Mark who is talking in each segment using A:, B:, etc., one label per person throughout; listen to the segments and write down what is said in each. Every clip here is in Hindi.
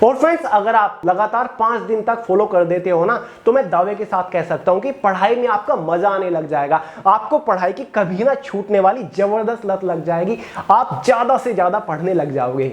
A: और फ्रेंड्स अगर आप लगातार 5 दिन तक फॉलो कर देते हो ना, तो मैं दावे के साथ कह सकता हूं कि पढ़ाई में आपका मजा आने लग जाएगा। आपको पढ़ाई की कभी ना छूटने वाली जबरदस्त लत लग जाएगी। आप ज्यादा से ज्यादा पढ़ने लग जाओगे।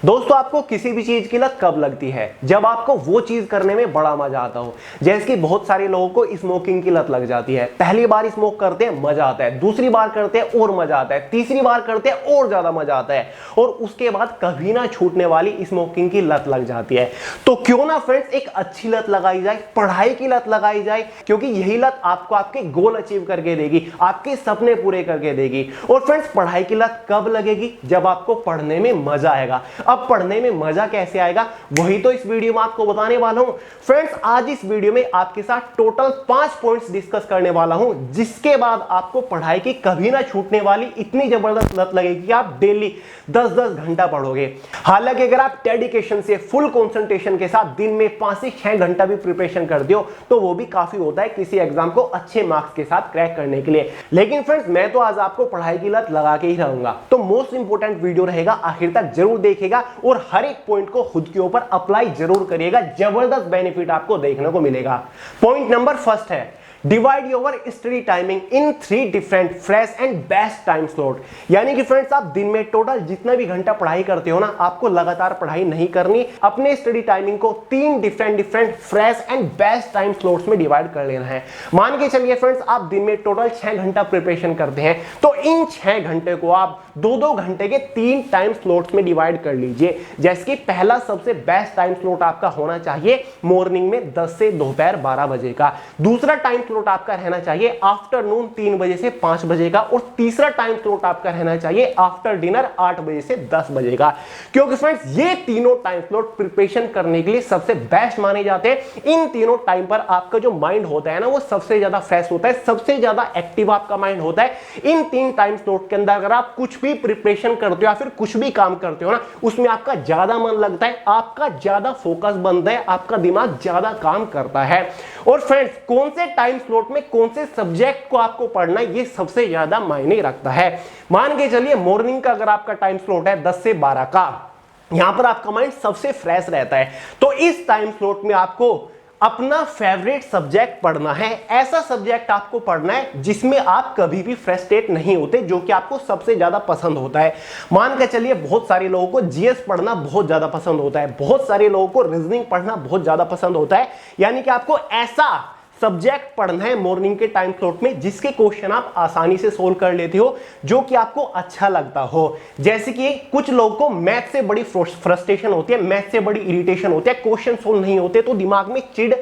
A: दोस्तों आपको किसी भी चीज की लत कब लगती है? जब आपको वो चीज करने में बड़ा मजा आता हो। जैसे कि बहुत सारे लोगों को स्मोकिंग की लत लग जाती है। पहली बार स्मोक करते हैं मजा आता है, दूसरी बार करते हैं और मजा आता है, तीसरी बार करते हैं और ज्यादा मजा आता है, और उसके बाद कभी ना छूटने वाली स्मोकिंग की लत लग जाती है। तो क्यों ना फ्रेंड्स एक अच्छी लत लगाई जाए, पढ़ाई की लत लगाई जाए, क्योंकि यही लत आपको आपके गोल अचीव करके देगी, आपके सपने पूरे करके देगी। और फ्रेंड्स पढ़ाई की लत कब लगेगी? जब आपको पढ़ने में मजा आएगा। अब पढ़ने में मजा कैसे आएगा, वही तो इस वीडियो में आपको बताने वाला हूं। फ्रेंड्स आज इस वीडियो में आपके साथ टोटल 5 पॉइंट्स डिस्कस करने वाला हूं, जिसके बाद आपको पढ़ाई की कभी ना छूटने वाली इतनी जबरदस्त लत लगेगी कि आप डेली 10-10 घंटा पढ़ोगे। हालांकि अगर आप डेडिकेशन से फुल कंसंट्रेशन के साथ दिन में 5 से 6 घंटा भी प्रिपरेशन कर दियो तो वो भी काफी होता है किसी एग्जाम को अच्छे मार्क्स के साथ क्रैक करने के लिए। लेकिन फ्रेंड्स मैं तो आज आपको पढ़ाई की लत लगा के ही रहूंगा, तो मोस्ट इंपोर्टेंट वीडियो रहेगा, आखिर तक जरूर देखेगा और हर एक पॉइंट को खुद के ऊपर अप्लाई जरूर करिएगा। जबरदस्त बेनिफिट आपको देखने को मिलेगा। पॉइंट नंबर फर्स्ट है, divide your study timing in 3 different fresh and best time slot. यानी कि फ्रेंड्स आप दिन में टोटल जितना भी घंटा पढ़ाई करते हो ना, आपको लगातार पढ़ाई नहीं करनी। अपने स्टडी टाइमिंग को 3 different fresh and best time slots में डिवाइड कर लेना है। मान के चलिए फ्रेंड्स आप दिन में टोटल 6 घंटा प्रिपरेशन करते हैं, तो इन 6 घंटे को आप 2-2 घंटे के 3 टाइम स्लॉट्स में डिवाइड कर लीजिए। जैसे कि पहला सबसे बेस्ट टाइम स्लॉट आपका होना चाहिए मॉर्निंग में 10 से दोपहर 12 बजे का। दूसरा टाइम स्लॉट आपका रहना चाहिए आफ्टरनून 3 बजे से 5 बजे का, और तीसरा टाइम स्लॉट आपका रहना चाहिए आफ्टर डिनर 8 बजे से 10 बजे का। क्योंकि फ्रेंड्स ये तीनों टाइम स्लॉट प्रिपरेशन करने के लिए सबसे बेस्ट माने जाते हैं। इन तीनों टाइम पर आपका जो माइंड होता है ना, वो सबसे ज्यादा फ्रेश होता है, सबसे ज्यादा एक्टिव आपका माइंड होता है। इन 3 टाइम स्लॉट के अंदर अगर आप कुछ भी प्रिपरेशन करते हो या फिर कुछ भी काम करते हो ना, उसमें आपका ज्यादा मन लगता है, आपका ज्यादा फोकस बनता है, आपका दिमाग ज्यादा काम करता है। और फ्रेंड्स कौन से टाइम स्लॉट में कौन से सब्जेक्ट को आपको पढ़ना है, ये सबसे ज्यादा मायने रखता है। मान के चलिए मॉर्निंग का अगर आपका टाइम स्लॉट है 10 से 12 का, यहां पर आपका माइंड सबसे फ्रेश रहता है, तो इस टाइम स्लॉट में आपको अपना फेवरेट सब्जेक्ट पढ़ना है। ऐसा सब्जेक्ट आपको पढ़ना है जिसमें आप कभी भी फ्रस्ट्रेट नहीं होते, जो कि आपको सबसे ज्यादा पसंद होता है। मान के चलिए बहुत सारे लोगों को जीएस पढ़ना बहुत ज्यादा पसंद होता है, बहुत सारे लोगों को रीजनिंग पढ़ना बहुत ज्यादा पसंद होता है। यानी कि आपको ऐसा सब्जेक्ट पढ़ना है मॉर्निंग के टाइम स्लॉट में जिसके क्वेश्चन आप आसानी से सोल्व कर लेते हो, जो कि आपको अच्छा लगता हो। जैसे कि कुछ लोगों को मैथ से बड़ी फ्रस्ट्रेशन होती है, मैथ से बड़ी इरिटेशन होती है, क्वेश्चन सोल्व नहीं होते तो दिमाग में चिढ़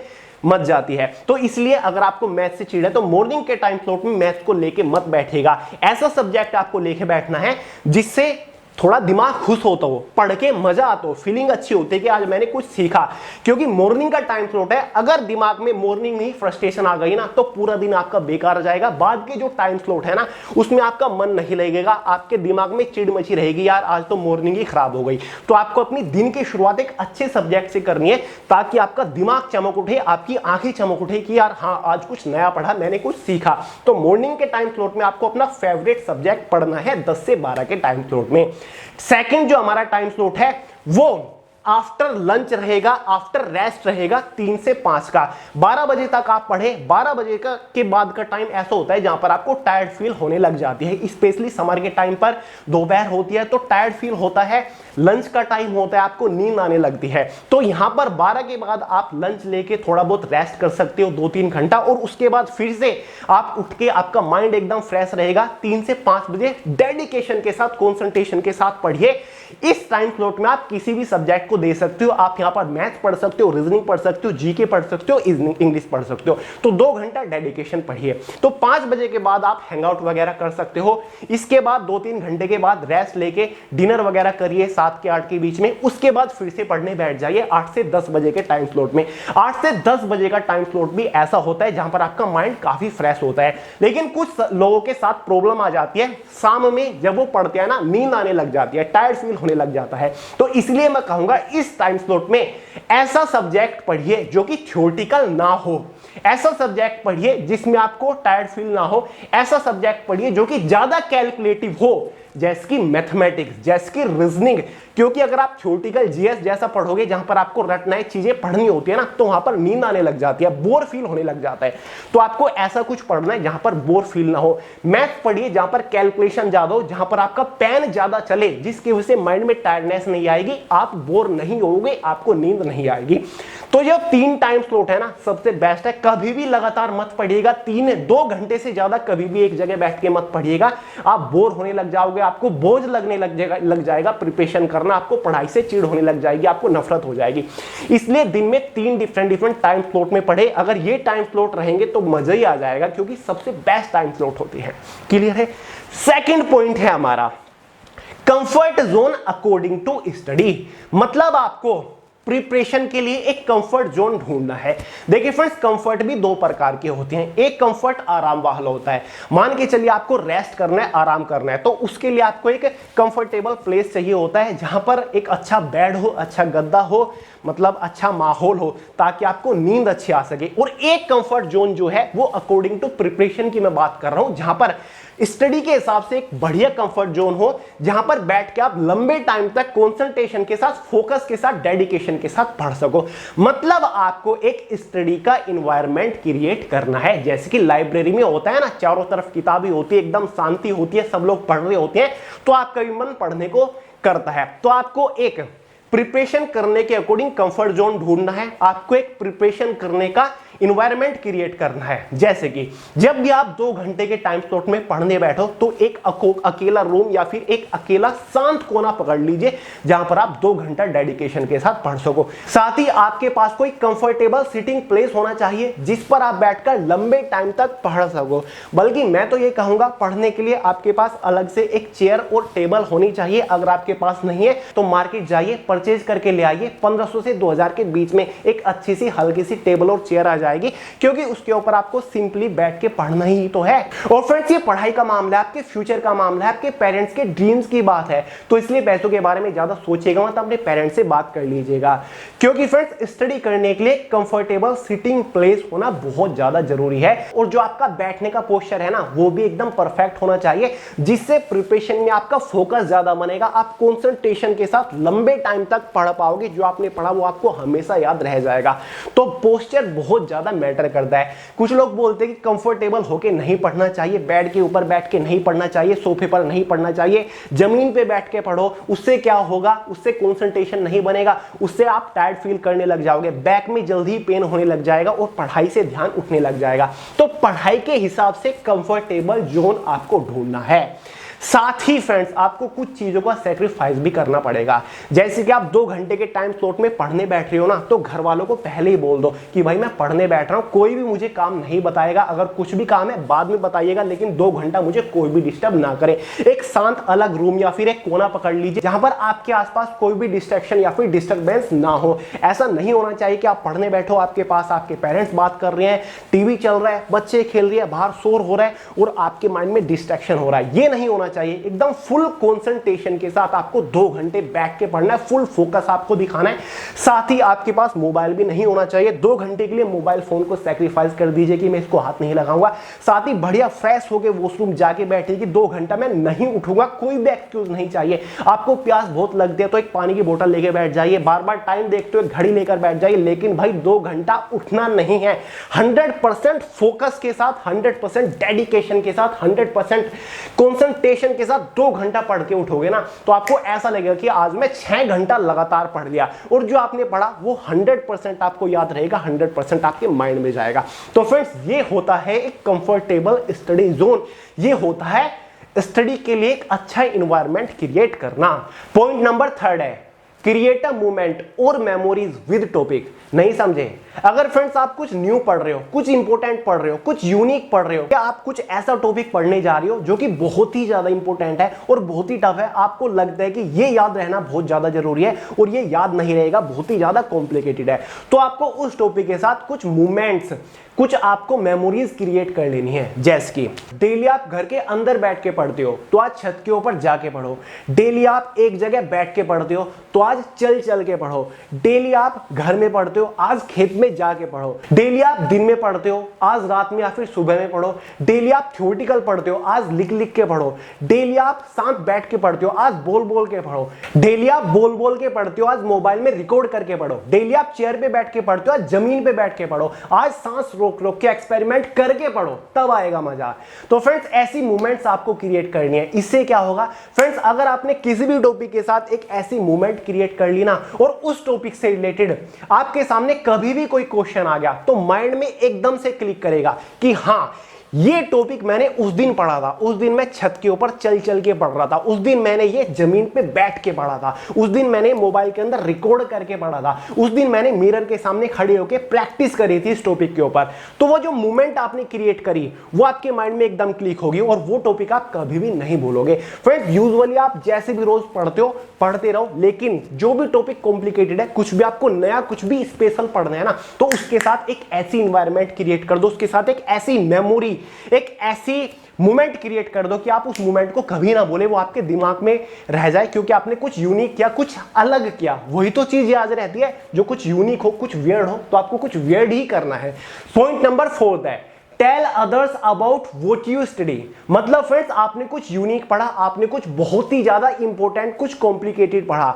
A: मच जाती है। तो इसलिए अगर आपको मैथ से चिढ़ है तो मॉर्निंग के टाइम स्लॉट में मैथ को लेके मत बैठेगा। ऐसा सब्जेक्ट आपको लेके बैठना है जिससे थोड़ा दिमाग खुश होता हो, पढ़ के मजा आता हो, फीलिंग अच्छी होती है कि आज मैंने कुछ सीखा। क्योंकि मॉर्निंग का टाइम स्लॉट है, अगर दिमाग में मॉर्निंग में ही फ्रस्ट्रेशन आ गई ना, तो पूरा दिन आपका बेकार हो जाएगा। बाद के जो टाइम स्लॉट है ना, उसमें आपका मन नहीं लगेगा, आपके दिमाग में चिड़ मची रहेगी, यार आज तो मॉर्निंग ही खराब हो गई। तो आपको अपनी दिन की शुरुआत एक अच्छे सब्जेक्ट से करनी है, ताकि आपका दिमाग चमक उठे, आपकी आंखें चमक उठे कि यार हाँ आज कुछ नया पढ़ा, मैंने कुछ सीखा। तो मॉर्निंग के टाइम स्लॉट में आपको अपना फेवरेट सब्जेक्ट पढ़ना है 10 से 12 के टाइम स्लॉट में। सेकंड जो हमारा टाइम स्लॉट है वो आफ्टर लंच रहेगा, आफ्टर रेस्ट रहेगा 3 से 5 का। 12 बजे तक आप पढ़े, 12 बजे का के बाद का टाइम ऐसा होता है जहां पर आपको टायर्ड फील होने लग जाती है। स्पेशली समर के टाइम पर दोपहर होती है तो टायर्ड फील होता है, लंच का टाइम होता है, आपको नींद आने लगती है। तो यहां पर 12 के बाद आप लंच लेके थोड़ा बहुत रेस्ट कर सकते हो 2-3 घंटा, और उसके बाद फिर से आप उठ के आपका माइंड एकदम फ्रेश रहेगा। 3 से 5 बजे डेडिकेशन के साथ, कंसंट्रेशन के साथ पढ़िए। इस टाइम स्लॉट में आप किसी भी सब्जेक्ट को दे सकते हो। आप यहां पर मैथ पढ़ सकते हो, रीजनिंग पढ़ सकते हो, जीके पढ़ सकते हो, इंग्लिश पढ़ सकते हो। तो 2 घंटा डेडिकेशन पढ़िए। तो 5 बजे के बाद आप हैंगआउट वगैरह कर सकते हो। इसके बाद 2-3 घंटे के बाद रेस्ट लेके डिनर वगैरह करिए 7 के 8 के बीच में। उसके बाद फिर से पढ़ने बैठ जाइए 8 से 10 बजे के टाइम स्लॉट में। 8 से 10 बजे का टाइम स्लॉट भी ऐसा होता है जहां पर आपका माइंड काफी फ्रेश होता है। लेकिन कुछ लोगों के साथ प्रॉब्लम आ जाती है, शाम में जब वो पढ़ते हैं ना, नींद आने लग जाती है, टायर्ड फील होने लग जाता है। तो इसलिए मैं कहूंगा इस टाइम स्लॉट में ऐसा सब्जेक्ट पढ़िए जो कि थ्योरेटिकल ना हो, ऐसा सब्जेक्ट पढ़िए जिसमें आपको टायर्ड फील ना हो, ऐसा सब्जेक्ट पढ़िए जो कि ज्यादा कैलकुलेटिव हो, जैसे कि मैथमेटिक्स, जैसे कि रीजनिंग, क्योंकि अगर आप थ्योरेटिकल जीएस जैसा पढ़ोगे जहां पर आपको रटना है, चीजें पढ़नी होती है ना, तो वहां पर नींद आने लग जाती है, बोर फील होने लग जाता है। तो आपको ऐसा कुछ पढ़ना है जहां पर बोर फील ना हो। मैथ पढ़िए जहां पर कैलकुलेशन ज्यादा हो, जहां पर आपका पेन ज्यादा चले, जिसकी वजह से माइंड में टायर्डनेस नहीं आएगी, आप बोर नहीं होगे, आपको नींद नहीं आएगी। तो जो 3 टाइम स्लॉट है ना, सबसे बेस्ट है। कभी भी लगातार मत पढ़िएगा, 2 घंटे से ज्यादा कभी भी एक जगह बैठ के मत पढ़िएगा, आप बोर होने लग जाओगे, आपको बोझ लगने लग जाएगा प्रिपरेशन करना, आपको पढ़ाई से चिढ़ होने लग जाएगी, आपको नफरत हो जाएगी। इसलिए दिन में 3 डिफरेंट टाइम स्लॉट में पढ़े। अगर ये टाइम स्लॉट रहेंगे तो मजा ही आ जाएगा, क्योंकि सबसे बेस्ट टाइम स्लॉट होती है। क्लियर है? सेकंड पॉइंट है हमारा comfort zone according to study. मतलब आपको प्रिपरेशन के लिए एक कंफर्ट जोन ढूंढना है। देखिए फ्रेंड्स, कंफर्ट भी 2 प्रकार के होते हैं। एक कंफर्ट आराम वाला होता है, मान के चलिए आपको रेस्ट करना है, आराम करना है, तो उसके लिए आपको एक कंफर्टेबल प्लेस चाहिए होता है, जहां पर एक अच्छा बेड हो, अच्छा गद्दा हो, मतलब अच्छा माहौल हो, ताकि आपको नींद अच्छी आ सके। और एक कंफर्ट जोन जो है वो अकॉर्डिंग टू प्रिपरेशन की मैं बात कर रहा हूं, जहां पर स्टडी के हिसाब से एक बढ़िया कंफर्ट जोन हो, जहां पर बैठ के आप लंबे टाइम तक कंसंट्रेशन के साथ, फोकस के साथ, डेडिकेशन के साथ पढ़ सको। मतलब आपको एक स्टडी का एनवायरनमेंट क्रिएट करना है, जैसे कि लाइब्रेरी में होता है ना, चारों तरफ किताबें होती है, एकदम शांति होती है, सब लोग पढ़ रहे होते हैं, तो आपका भी मन पढ़ने को करता है। तो आपको एक प्रिपरेशन करने के अकॉर्डिंग कंफर्ट जोन ढूंढना है, आपको एक प्रिपरेशन करने का इन्वायरमेंट क्रिएट करना है। जैसे कि जब भी आप 2 घंटे के टाइम स्लॉट में पढ़ने बैठो, तो एक अकेला रूम या फिर एक अकेला शांत कोना पकड़ लीजिए, जहां पर आप 2 घंटा डेडिकेशन के साथ पढ़ सको। साथ ही आपके पास कोई कंफर्टेबल सिटिंग प्लेस होना चाहिए, जिस पर आप बैठकर लंबे टाइम तक पढ़ सको। बल्कि मैं तो ये कहूंगा, पढ़ने के लिए आपके पास अलग से एक चेयर और टेबल होनी चाहिए। अगर आपके पास नहीं है तो मार्केट जाइए, परचेज करके ले आइए। 1500 से 2000 के बीच में एक अच्छी सी हल्की सी टेबल और चेयर आ जाएगी, क्योंकि उसके ऊपर आपको सिंपली बैठ के पढ़ना ही तो है। और फ्रेंड्स, ये पढ़ाई का मामला है, आपके फ्यूचर का मामला है, आपके पेरेंट्स के ड्रीम्स की बात है, तो इसलिए पैसों के बारे में ज्यादा सोचिएगा मत, अपने पेरेंट्स से बात कर लीजिएगा। क्योंकि फ्रेंड्स, स्टडी करने के लिए कंफर्टेबल सिटिंग प्लेस होना बहुत ज्यादा जरूरी है। और जो आपका बैठने का पोस्चर है ना, वो भी एकदम परफेक्ट होना चाहिए, जिससे प्रिपरेशन में आपका फोकस ज्यादा बनेगा, आप कंसंट्रेशन के साथ लंबे टाइम तक पढ़ पाओगे। जो आपने पढ़ा वो आपको हमेशा याद रह जाएगा। तो पोस्चर बहुत ज्यादा मैटर करता है। कुछ लोग बोलते हैं कि कंफर्टेबल होके नहीं पढ़ना चाहिए, बेड के ऊपर बैठ के नहीं पढ़ना चाहिए, सोफे पर नहीं पढ़ना चाहिए, जमीन पे बैठ के पढ़ो। उससे क्या होगा? उससे कंसंट्रेशन नहीं बनेगा, उससे आप टायर्ड फील करने लग जाओगे, बैक में जल्दी पेन होने लग जाएगा और पढ़ाई से ध्यान उठने लग जाएगा। तो पढ़ाई के हिसाब से कंफर्टेबल जोन आपको ढूंढना है। साथ ही फ्रेंड्स, आपको कुछ चीजों का सेक्रीफाइस भी करना पड़ेगा। जैसे कि आप 2 घंटे के टाइम स्लॉट में पढ़ने बैठ रहे हो ना, तो घर वालों को पहले ही बोल दो कि भाई मैं पढ़ने बैठ रहा हूं, कोई भी मुझे काम नहीं बताएगा, अगर कुछ भी काम है बाद में बताइएगा, लेकिन 2 घंटा मुझे कोई भी डिस्टर्ब ना करे। एक शांत अलग रूम या फिर एक कोना पकड़ लीजिए, जहां पर आपके आसपास कोई भी डिस्ट्रैक्शन या फिर डिस्टर्बेंस ना हो। ऐसा नहीं होना चाहिए कि आप पढ़ने बैठो, आपके पास आपके पेरेंट्स बात कर रहे हैं, टीवी चल रहा है, बच्चे खेल रहे हैं, बाहर शोर हो रहा है और आपके माइंड में डिस्ट्रैक्शन हो रहा है। ये नहीं होना चाहिए। एकदम फुल कंसंट्रेशन के साथ आपको 2 घंटे बैठ के पढ़ना है, फुल फोकस आपको दिखाना है। साथ ही आपके पास मोबाइल भी नहीं होना चाहिए। 2 घंटे के लिए मोबाइल फोन को सैक्रिफाइस कर दीजिए कि मैं इसको हाथ नहीं लगाऊंगा। साथ ही बढ़िया फ्रेश होकर वॉशरूम जाके बैठिए कि 2 घंटा मैं नहीं उठूंगा, कोई भी एक्सक्यूज नहीं चाहिए। आपको प्यास बहुत लगती है तो एक पानी की बोतल लेके बैठ जाइए, बार बार टाइम देखते हुए घड़ी लेकर बैठ जाइए, लेकिन भाई 2 घंटा उठना नहीं है। 100% फोकस के साथ, 100% डेडिकेशन के साथ, 100% कंसंट्रेशन के साथ 2 घंटा पढ़ के उठोगे ना, तो आपको ऐसा लगेगा कि आज मैं 6 घंटा लगातार पढ़ लिया, और जो आपने पढ़ा वो 100% आपको याद रहेगा, 100% आपके माइंड में जाएगा। तो फ्रेंड्स, ये होता है एक कंफर्टेबल स्टडी जोन, ये होता है स्टडी के लिए एक अच्छा एनवायरनमेंट क्रिएट करना। पॉइंट नंबर 3 है क्रिएट अ मोमेंट और मेमोरीज विद टॉपिक। नहीं समझे? अगर फ्रेंड्स आप कुछ न्यू पढ़ रहे हो, कुछ इंपॉर्टेंट पढ़ रहे हो, कुछ यूनिक पढ़ रहे हो, या आप कुछ ऐसा टॉपिक पढ़ने जा रहे हो जो कि बहुत ही ज्यादा इंपॉर्टेंट है और बहुत ही टफ है, आपको लगता है कि ये याद रहना बहुत ज्यादा जरूरी है और ये याद नहीं रहेगा, बहुत ही ज्यादा कॉम्प्लिकेटेड है, तो आपको उस टॉपिक के साथ कुछ मूवमेंट्स, कुछ आपको मेमोरीज क्रिएट कर लेनी है। जैसे कि डेली आप घर के अंदर बैठ के पढ़ते हो, तो आज छत के ऊपर जाके पढ़ो। डेली आप एक जगह बैठ के पढ़ते हो, तो आज आज चल चल के पढ़ो। डेली आप घर में पढ़ते हो, आज खेत में जाके पढ़ो। डेली आप दिन में पढ़ते हो, आज रात में या फिर सुबह में पढ़ो। डेली आप थ्योरेटिकल पढ़ते हो, आज लिख लिख के पढ़ो। डेली आप साथ बैठ के पढ़ते हो, आज बोल बोल के पढ़ो। डेली आप बोल बोल के पढ़ते हो, आज मोबाइल में रिकॉर्ड करके पढ़ो। डेली आप चेयर पे बैठ के पढ़ते हो, आज जमीन पे बैठ के पढ़ो। आज सांस रोक रोक के एक्सपेरिमेंट करके पढ़ो, तब आएगा मजा। तो फ्रेंड्स ऐसी मूवमेंट्स आपको क्रिएट करनी है। इससे क्या होगा फ्रेंड्स, अगर आपने किसी भी टॉपिक के साथ एक ऐसी मूवमेंट क्रिएट कर ली ना और उस टॉपिक से रिलेटेड आपके सामने कभी भी कोई क्वेश्चन आ गया तो माइंड में एकदम से क्लिक करेगा कि हाँ, ये टॉपिक मैंने उस दिन पढ़ा था, उस दिन मैं छत के ऊपर चल चल के पढ़ रहा था, उस दिन मैंने ये जमीन पे बैठ के पढ़ा था, उस दिन मैंने मोबाइल के अंदर रिकॉर्ड करके पढ़ा था, उस दिन मैंने मिरर के सामने खड़े होकर प्रैक्टिस करी थी इस टॉपिक के ऊपर। तो वो जो मूवमेंट आपने क्रिएट करी वो आपके माइंड में एकदम क्लिक होगी और वो टॉपिक आप कभी भी नहीं भूलोगे। फ्रेंड्स यूजुअली आप जैसे भी रोज पढ़ते हो पढ़ते रहो, लेकिन जो भी टॉपिक कॉम्प्लिकेटेड है, कुछ भी आपको नया कुछ भी स्पेशल पढ़ना है ना, तो उसके साथ एक ऐसी इंवायरमेंट क्रिएट कर दो, उसके साथ एक ऐसी मेमोरी, एक ऐसी मोमेंट क्रिएट कर दो कि आप उस मोमेंट को कभी ना भूले, वो आपके दिमाग में रह जाए, क्योंकि आपने कुछ यूनिक किया, कुछ अलग किया। वही तो चीज याद रहती है, जो कुछ यूनिक हो, कुछ वियर्ड हो, तो आपको कुछ वियर्ड ही करना है। पॉइंट नंबर 4 है tell others about what you study. मतलब फ्रेंड्स आपने कुछ यूनिक पढ़ा, आपने कुछ बहुत ही ज्यादा इंपॉर्टेंट, कुछ कॉम्प्लिकेटेड पढ़ा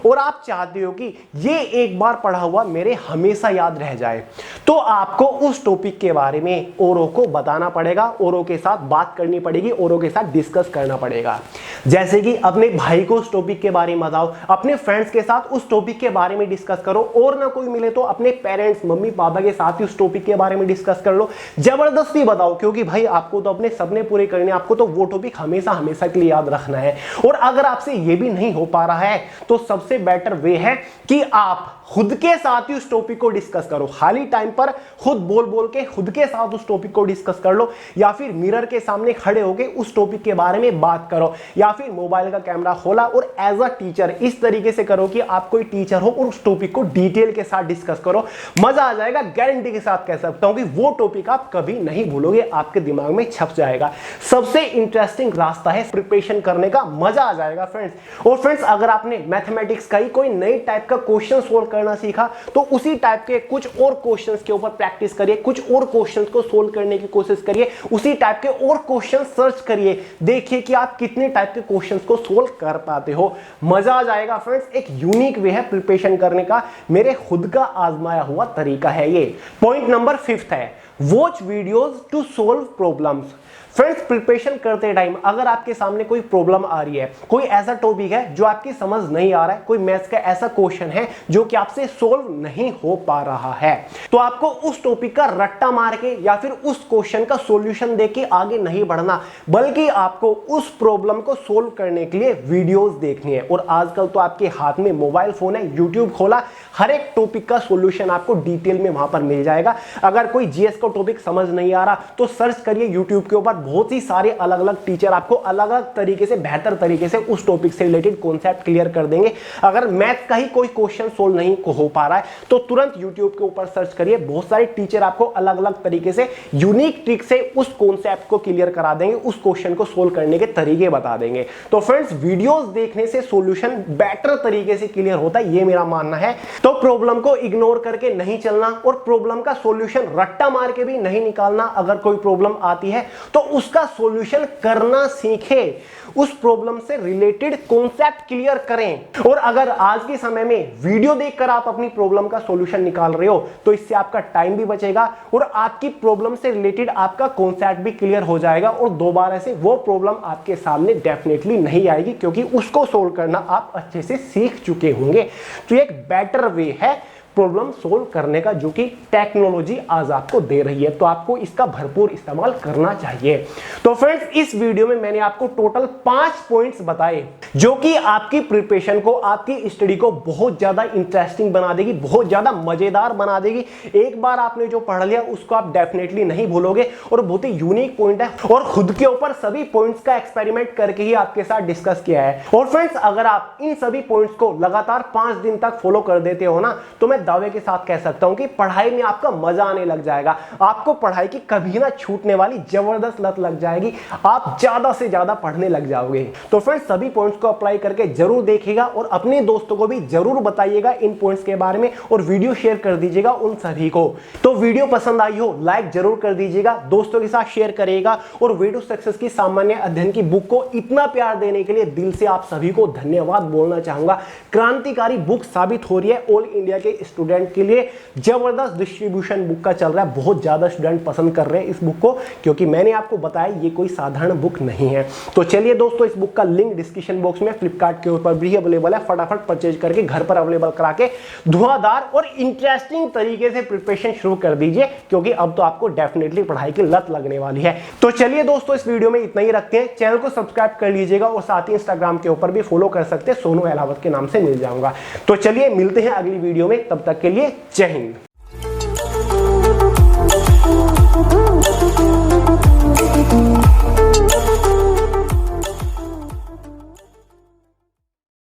A: और आप चाहते हो कि ये एक बार पढ़ा हुआ मेरे हमेशा याद रह जाए, तो आपको उस टॉपिक के बारे में औरों को बताना पड़ेगा, औरों के साथ बात करनी पड़ेगी, औरों के साथ डिस्कस करना पड़ेगा। जैसे कि अपने भाई को उस टॉपिक के बारे में बताओ, अपने फ्रेंड्स के साथ उस टॉपिक के बारे में डिस्कस करो, और ना कोई मिले तो अपने पेरेंट्स, मम्मी पापा के साथ ही उस टॉपिक के बारे में डिस्कस कर लो। जबरदस्ती बताओ, क्योंकि भाई आपको तो अपने सपने पूरे करने, आपको तो वो टॉपिक हमेशा हमेशा के लिए याद रखना है। और अगर आपसे ये भी नहीं हो पा रहा है तो सबसे बेटर वे है कि आप खुद के साथ ही उस टॉपिक को डिस्कस करो। खाली टाइम पर खुद बोल बोल के खुद के साथ उस टॉपिक को डिस्कस कर लो, या फिर मिरर के सामने खड़े होकर उस टॉपिक के बारे में बात करो, या फिर मोबाइल का कैमरा खोला और एज अ टीचर इस तरीके से करो कि आप कोई टीचर हो और उस टॉपिक को डिटेल के साथ डिस्कस करो। मजा आ जाएगा, गारंटी के साथ कह सकता हूं कि वो टॉपिक आप कभी नहीं भूलोगे, आपके दिमाग में छप जाएगा। सबसे इंटरेस्टिंग रास्ता है प्रिपरेशन करने का, मजा आ जाएगा फ्रेंड्स। और फ्रेंड्स अगर आपने मैथमेटिक्स का ही कोई नई टाइप का क्वेश्चन सोल्व करना सीखा तो उसी टाइप के कुछ और क्वेश्चंस के ऊपर प्रैक्टिस करिए, कुछ और क्वेश्चंस को सोल्व करने की कोशिश करिए, उसी टाइप के और क्वेश्चन सर्च करिए, देखिए कि आप कितने टाइप के क्वेश्चंस को सोल्व कर पाते हो। मजा आ जाएगा फ्रेंड्स। एक यूनिक वे है प्रिपरेशन करने का, मेरे खुद का आजमाया हुआ तरीका है ये। पॉइंट नंबर 5 है watch videos to solve problems. Friends preparation करते टाइम अगर आपके सामने कोई प्रॉब्लम आ रही है, कोई ऐसा टॉपिक है जो आपकी समझ नहीं आ रहा है, कोई मैथ्स का ऐसा क्वेश्चन है जो कि आपसे सोल्व नहीं हो पा रहा है, तो आपको उस टॉपिक का रट्टा मार के या फिर उस क्वेश्चन का सॉल्यूशन देके आगे नहीं बढ़ना, बल्कि आपको उस प्रॉब्लम को सोल्व करने के लिए वीडियोस देखनी है। और आजकल तो आपके हाथ में मोबाइल फोन है, यूट्यूब खोला, हर एक टॉपिक का सॉल्यूशन आपको डिटेल में वहां पर मिल जाएगा। अगर कोई जीएस का टॉपिक समझ नहीं आ रहा तो सर्च करिए यूट्यूब के ऊपर, बहुत ही सारे अलग अलग टीचर आपको अलग अलग तरीके से, बेहतर तरीके से उस टॉपिक से रिलेटेड कॉन्सेप्ट क्लियर कर देंगे। अगर मैथ का ही कोई क्वेश्चन सोल्व नहीं हो पा रहा है तो तुरंत यूट्यूब के ऊपर सर्च करिए, बहुत सारे टीचर आपको अलग अलग तरीके से यूनिक ट्रिक से उस कॉन्सेप्ट को क्लियर करा देंगे, उस क्वेश्चन को सोल्व करने के तरीके बता देंगे। तो फ्रेंड्स वीडियोस देखने से सॉल्यूशन बेटर तरीके से क्लियर होता है, ये मेरा मानना है। तो प्रॉब्लम को इग्नोर करके नहीं चलना और प्रॉब्लम का सॉल्यूशन रट्टा मार के भी नहीं निकालना। अगर कोई प्रॉब्लम आती है तो उसका सॉल्यूशन करना सीखे, उस प्रॉब्लम से रिलेटेड कॉन्सेप्ट क्लियर करें। और अगर आज के समय में वीडियो देखकर आप अपनी प्रॉब्लम का सॉल्यूशन निकाल रहे हो तो इससे आपका टाइम भी बचेगा और आपकी प्रॉब्लम से रिलेटेड आपका कॉन्सेप्ट भी क्लियर हो जाएगा और दोबारा से वो प्रॉब्लम आपके सामने डेफिनेटली नहीं आएगी, क्योंकि उसको सोल्व करना आप अच्छे से सीख चुके होंगे। तो एक बेटर वे है प्रॉब्लम सोल्व करने का, जो कि टेक्नोलॉजी आज आपको दे रही है, तो आपको इसका भरपूर इस्तेमाल करना चाहिए। तो फ्रेंड्स इस वीडियो में मैंने आपको टोटल 5 पॉइंट्स बताए जो कि आपकी प्रिपरेशन को, आपकी स्टडी को बहुत ज्यादा इंटरेस्टिंग बना देगी, बहुत ज्यादा मजेदार बना देगी। एक बार आपने जो पढ़ लिया उसको आप डेफिनेटली नहीं भूलोगे और बहुत ही यूनिक पॉइंट है और खुद के ऊपर सभी पॉइंट्स का एक्सपेरिमेंट करके ही आपके साथ डिस्कस किया है। और फ्रेंड्स अगर आप इन सभी पॉइंट्स को लगातार 5 दिन तक फॉलो कर देते हो ना, तो मैं दावे के साथ कह सकता हूं कि पढ़ाई में आपका मजा आने लग जाएगा। आपको पढ़ाई की कभी ना छूटने वाली जबरदस्त लत लग जाएगी। आप ज्यादा से ज्यादा पढ़ने लग जाओगे। तो फ्रेंड्स, सभी पॉइंट्स को अप्लाई करके जरूर देखिएगा और अपने दोस्तों को भी जरूर बताइएगा इन पॉइंट्स के बारे में और वीडियो शेयर कर दीजिएगा उन सभी को। तो वीडियो पसंद आई हो लाइक जरूर कर दीजिएगा, दोस्तों के साथ शेयर करिएगा और वे टू सक्सेस की सामान्य अध्ययन की बुक को इतना प्यार देने के लिए दिल से आप सभी को धन्यवाद बोलना चाहूंगा। क्रांतिकारी बुक साबित हो रही है ऑल इंडिया के स्टूडेंट के लिए। जबरदस्त डिस्ट्रीब्यूशन बुक का चल रहा है, बहुत ज्यादा स्टूडेंट पसंद कर रहे हैं इस बुक को, क्योंकि मैंने आपको बताया ये कोई साधारण बुक नहीं है। तो चलिए दोस्तों, इस बुक का लिंक डिस्क्रिप्शन बॉक्स में फ्लिपकार्ट के ऊपर भी अवेलेबल है। फटाफट परचेज करके घर पर अवेलेबल करा के धुआंधार और इंटरेस्टिंग तरीके से प्रिपरेशन शुरू कर दीजिए, क्योंकि अब तो आपको डेफिनेटली पढ़ाई की लत लगने वाली है। तो चलिए दोस्तों, इस वीडियो में इतना ही रखते हैं। चैनल को सब्सक्राइब कर लीजिएगा और साथ ही इंस्टाग्राम के ऊपर भी फॉलो कर सकते हैं, सोनू अहलावत के नाम से मिल जाऊंगा। तो चलिए मिलते हैं अगली वीडियो में, तब तक के लिए जय हिंद।